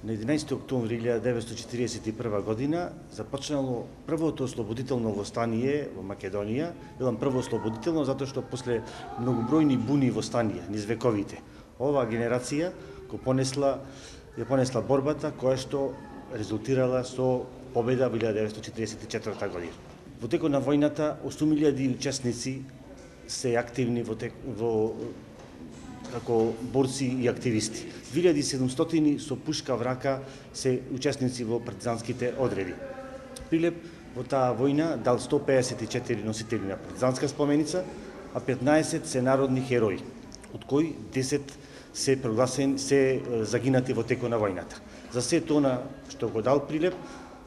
На 11 октомври 1941 година започнало првото ослободително восстание во Македонија. Велам прво ослободително затоа што после многобројни буни и восстанија низ вековите, оваа генерација ја понесла борбата која што резултирала со победа во 1944 година. Во текот на војната 8.000 учесници се активни како борци и активисти. 2700 со пушка в рака се учесници во партизанските одреди. Прилеп во таа војна дал 154 носители на партизанска споменица, а 15 се народни херои, од кои 10 се загинати во текот на војната. За се тоа што го дал Прилеп,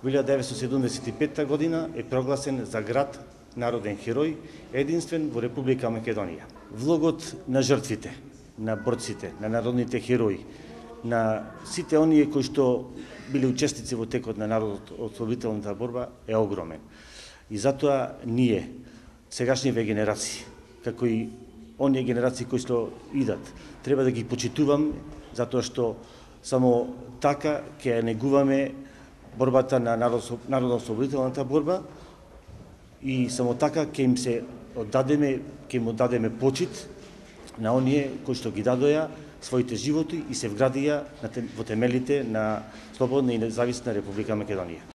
во 1975 година е прогласен за град народен херој, единствен во Република Македонија. Влогот на жртвите, на борците, на народните херои, на сите оние кои што биле учесници во текот на народно-ослободителната борба е огромен. И затоа ние, сегашниве генерации, како и оние генерации кои што идат, треба да ги почитуваме, затоа што само така ќе ја негуваме борбата на народно-ослободителната борба и само така ќе им оддадеме почит на оние кои што ги дадоа своите животи и се вградија во темелите на слободна и независна Република Македонија.